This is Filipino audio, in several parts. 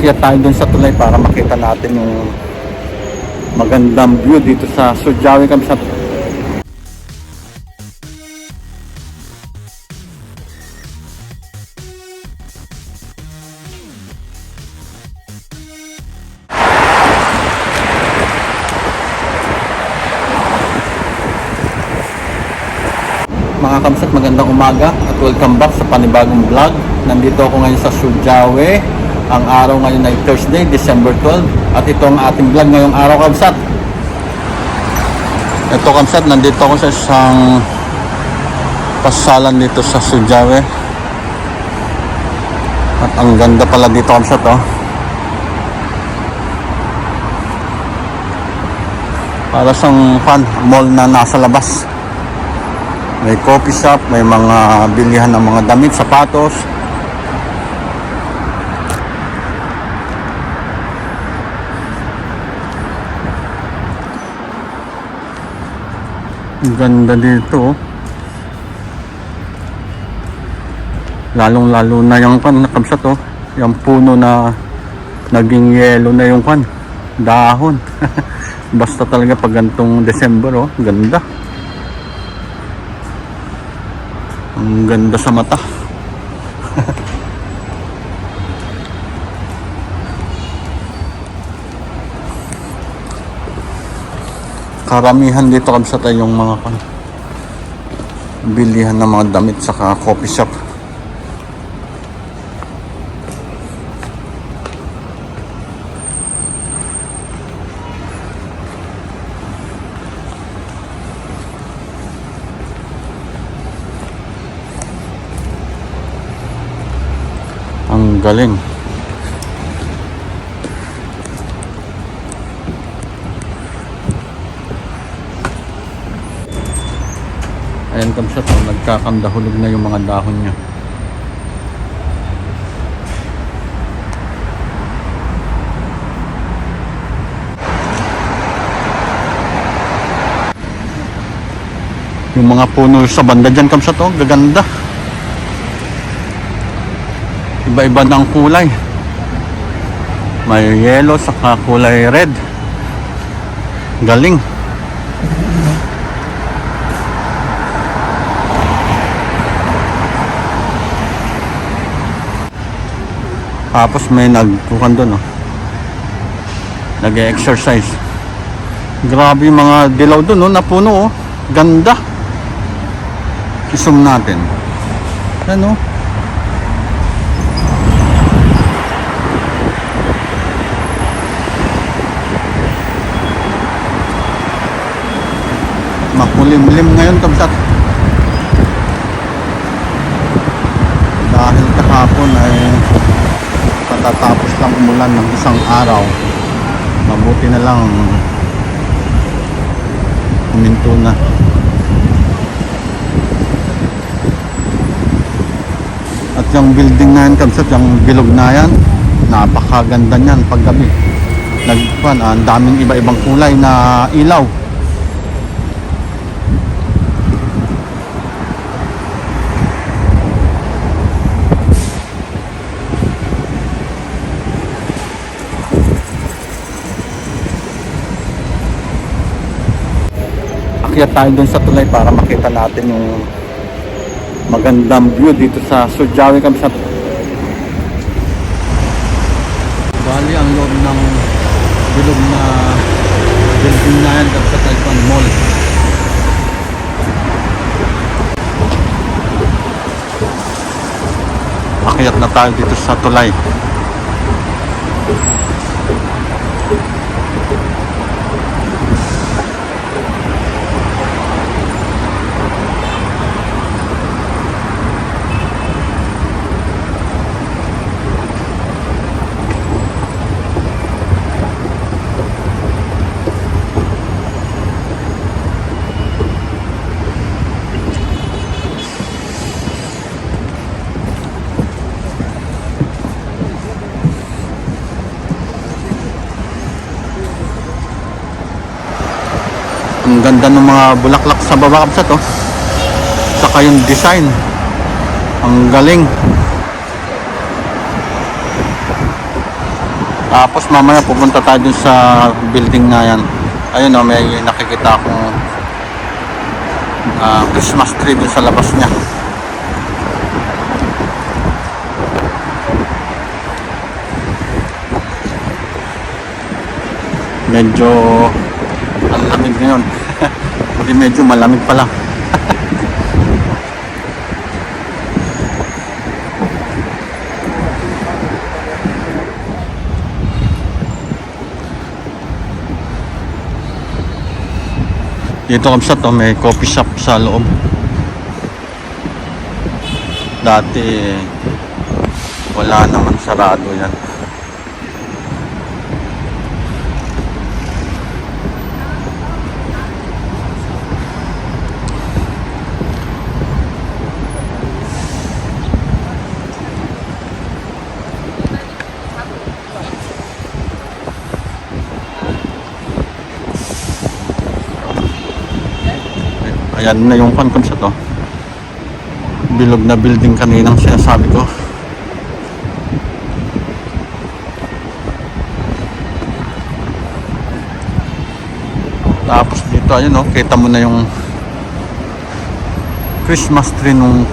Akyat tayo dun sa tulay para makita natin yung magandang view dito sa Sudyawi Kamsat. Mga Kamsat, magandang umaga at welcome back sa panibagong vlog. Nandito ako ngayon sa Sudyawi. Ang araw ngayon ay Thursday, December 12. At ito ang ating vlog ngayong araw, Kamsat. Ito, Kamsat, nandito ako sa isang pasalan dito sa Sudyawi. At ang ganda pala dito, Kamsat, oh. Para sang mall na nasa labas. May coffee shop, may mga bilihan ng mga damit, sapatos. Ang ganda dito. Lalong-lalo na yung Kamsat, oh. Yung puno na naging yellow na yung dahon. Basta talaga pag gantong December, oh. Ganda. Ang ganda sa mata. Karamihan dito, Kamsat, ay yung mga bilihan ng mga damit saka coffee shop. Ang galing. Ayan, Kamsat, nagkakandahulog na yung mga dahon niya. Yung mga puno sa banda dyan, Kamsat, oh, gaganda. Iba-iba ng kulay. May yellow saka kulay red. Galing. Tapos may nagkukan doon, oh. Nag-exercise. Grabe yung mga dilaw doon, oh, na puno, oh. Ganda. I-zoom natin. Ano? Makulimlim ngayon, Kamsat. Dahil kahapon ay patatapos lang umulan ng isang araw. Mabuti na lang huminto na. At yung building na yan, Kamsat, yung bilog na yan, napakaganda niyan paggabi. Ang daming iba-ibang kulay na ilaw. Akyat tayo dun sa tulay para makita natin yung magandang view dito sa Sudyawi Kamsat. Bali, ang loob ng bilog na building na yan, Kamsat, ay mall. Akyat na tayo dito sa tulay. Ang ganda ng mga bulaklak sa baba, Kamsat, oh. Saka yung design, ang galing. Tapos mamaya pupunta tayo dun sa building na yan. Ayun o, may nakikita akong Christmas tree dun sa labas niya. Medyo ang lamig ngayon. Hindi, medyo malamig pala. Dito kamsat may coffee shop sa loob. Dati wala naman, sarado yan. Ayan na yung concept sa to. Bilog na building kaninang sinasabi ko. Tapos dito ayun oh, kita mo na yung Christmas tree nung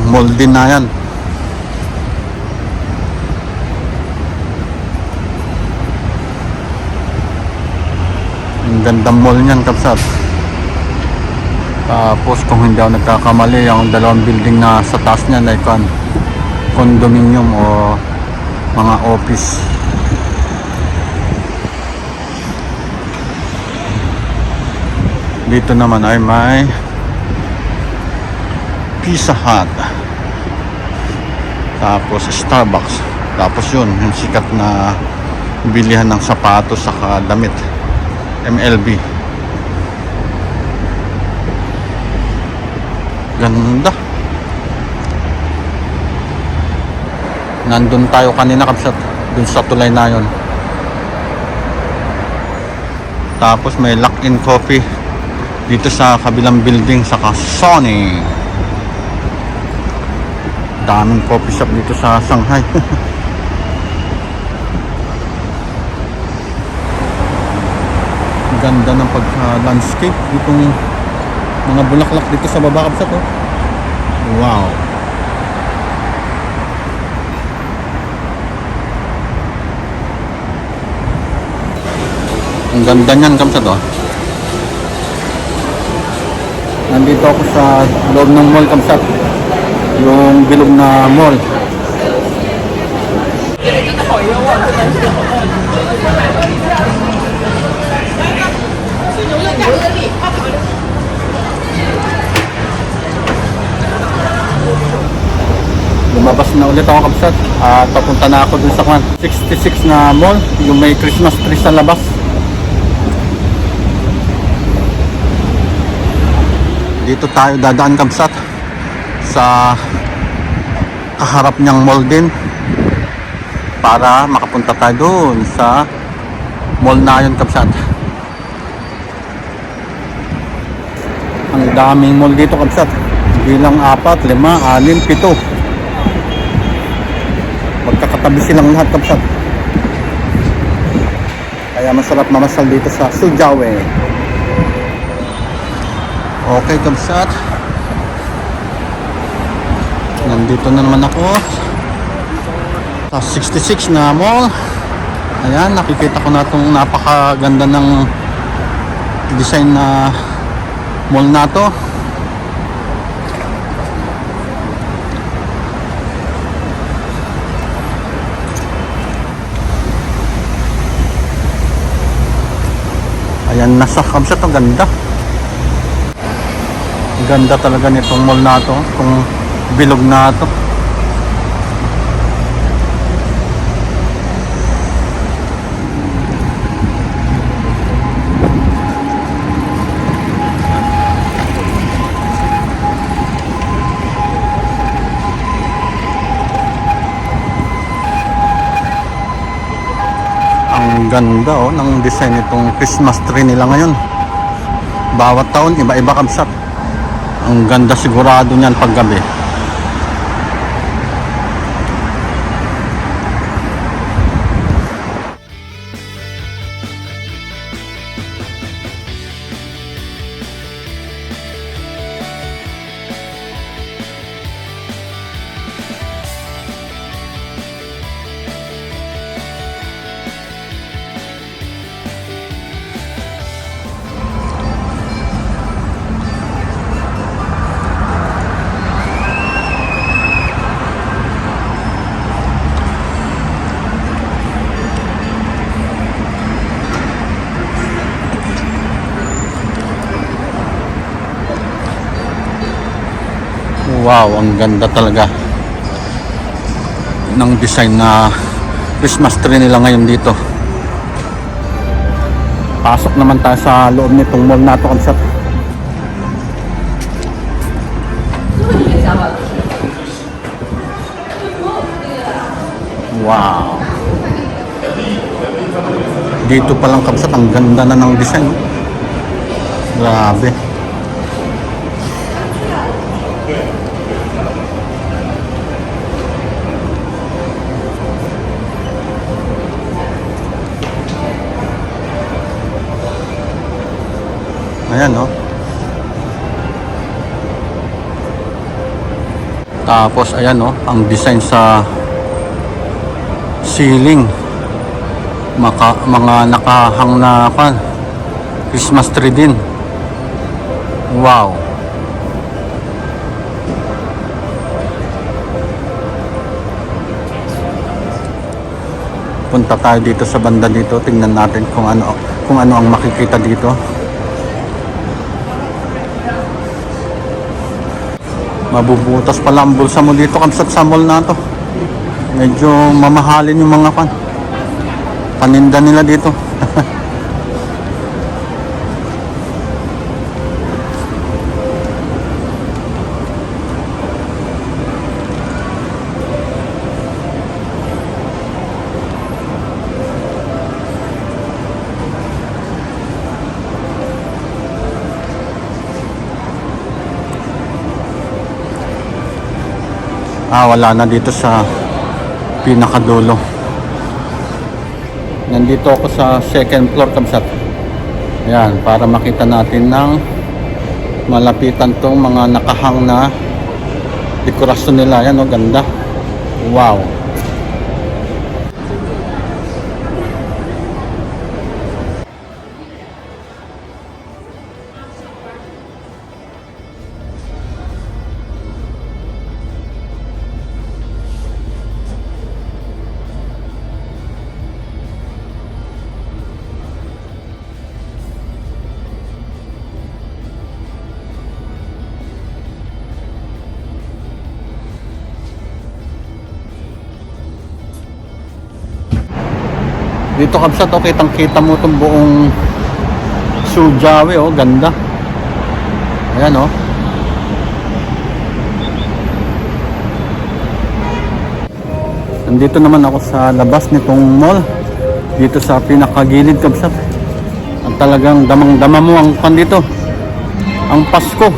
mall din na yan. Ang gandang mall niyan kapsat. Tapos kung hindi ako nagkakamali, yung dalawang building na sa taas niyan ay condominium o mga office. Dito naman ay may Pizza Hut, tapos Starbucks, tapos yun yung sikat na bilihan ng sapatos saka damit, MLB. Ganda. Nandun tayo kanina kapsat, dun sa tulay na yun. Tapos may lock-in coffee dito sa kabilang building, saka Sony. Daming coffee shop dito sa Shanghai. Ganda ng pagka-landscape ditong mga bulaklak dito sa baba kapsat oh. Wow. Ang ganda niyan kapsat oh. Nandito ako sa loob ng mall kapsat, yung bilog na mall. Lumabas na ulit ako kapsat at papunta na ako dun sa 66 na mall, yung may Christmas tree sa labas. Dito tayo dadaan kapsat sa kaharap niyang mall din para makapunta tayo doon sa mall na yun kapsat. Ang daming mall dito kapsat, bilang 4, 5, 6, 7. Magkakatabi silang lahat kapsat, kaya masarap mamasal dito sa Suzhou. Okay kapsat, nandito na naman ako sa 66 na mall. Ayan, nakikita ko na itong napakaganda ng design na mall na to. Ayan, nasa kapsat, ang ganda. Ganda talaga nitong mall na to, itong bilog na to. Ang ganda oh ng design nitong Christmas tree nila ngayon. Bawat taon iba-iba kapsat. Ang ganda sigurado niyan paggabi. Wow, ang ganda talaga ng design na Christmas tree nila ngayon dito. Pasok naman tayo sa loob nitong mall na ito, Kamsat. Wow. Dito pa lang, Kamsat, ang ganda na ng design. Grabe. Ayan, no? Tapos, ayan, no? Ang design sa ceiling. Mga nakahang na Christmas tree din. Wow. Punta tayo dito sa banda dito. Tingnan natin kung ano ang makikita dito. Mabubutas pala ang bulsa mo dito, Kamsat, sa mall na to. Medyo mamahalin yung mga paninda nila dito. Wala na dito sa pinakadulo. Nandito ako sa second floor, Kamsat. Ayan, para makita natin ng malapitan tong mga nakahang na dekorasyon nila. Ayan, oh, ganda. Wow. Dito, Kamsat, okay, kitang-kita mo itong buong Sujawe, oh, ganda. Ayan, oh. Nandito naman ako sa labas nitong mall. Dito sa pinakagilid, Kamsat. At talagang damang-dama mo ang dito. Ang Pasko.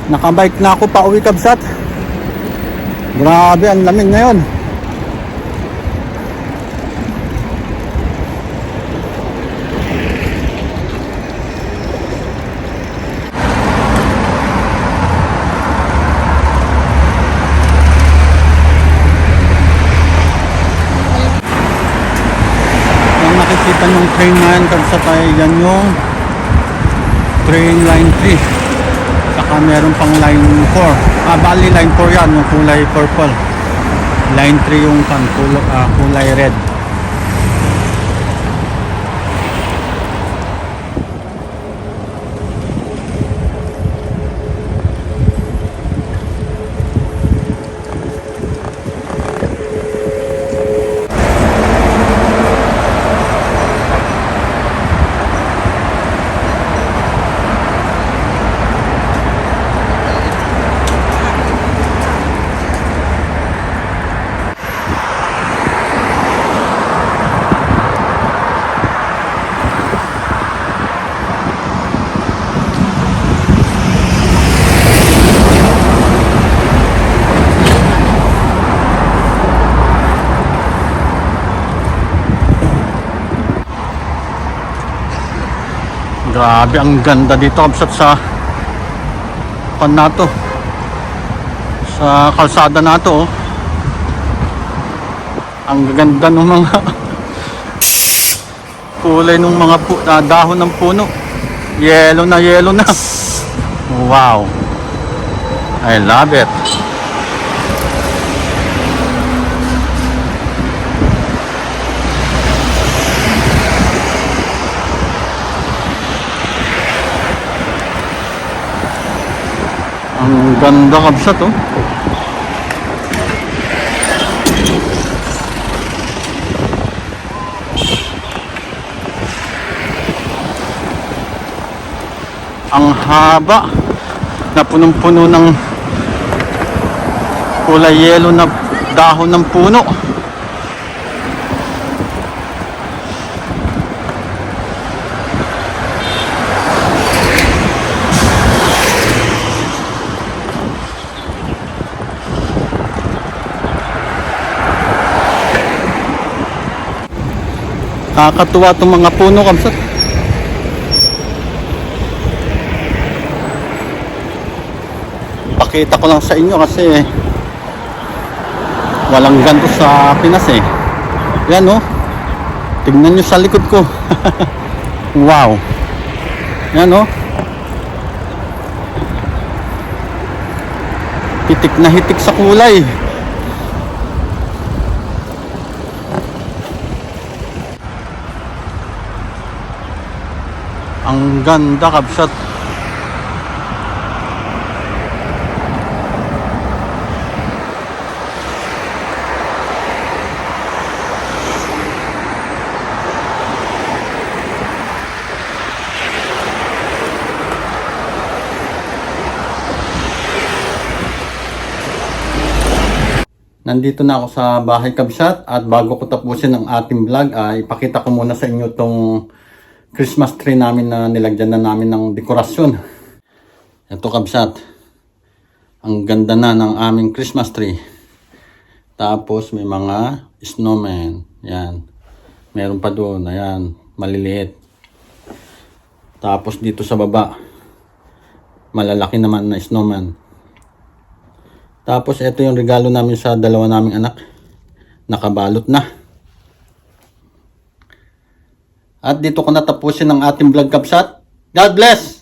Nakabike na ako pa uwi, Kamsat. Grabe, ang lamig ngayon. Ang nakikita ng train na yan, Kamsat, ay yan yung train line 3. Meron pang line 4. Bali line 4 yan, yung kulay purple. Line 3 yung kulay red. Grabe, ang ganda dito, Kamsat, sa nato, sa kalsada nato, oh. Ang ganda ng mga kulay ng mga dahon ng puno. Yellow na yellow na. Wow. I love it. Ang ganda kabsat oh. Ang haba na punong-puno ng kulay yellow na dahon ng puno. Nakakatuwa itong mga puno kamsat. Pakita ko lang sa inyo kasi walang ganito sa Pinas eh. Yan oh. Tignan nyo sa likod ko. Wow. Yan oh. Hitik na hitik sa kulay. Ang ganda kabsat. Nandito na ako sa bahay kabsat at bago ko tapusin ang ating vlog ay ipakita ko muna sa inyo tong Christmas tree namin na nilagyan na namin ng dekorasyon. Ito kabsat. Ang ganda na ng aming Christmas tree. Tapos may mga snowman. Yan. Meron pa doon. Ayan. Maliliit. Tapos dito sa baba. Malalaki naman na snowman. Tapos ito yung regalo namin sa dalawa naming anak. Nakabalot na. At dito ko natapusin ang ating vlog kabsat. God bless!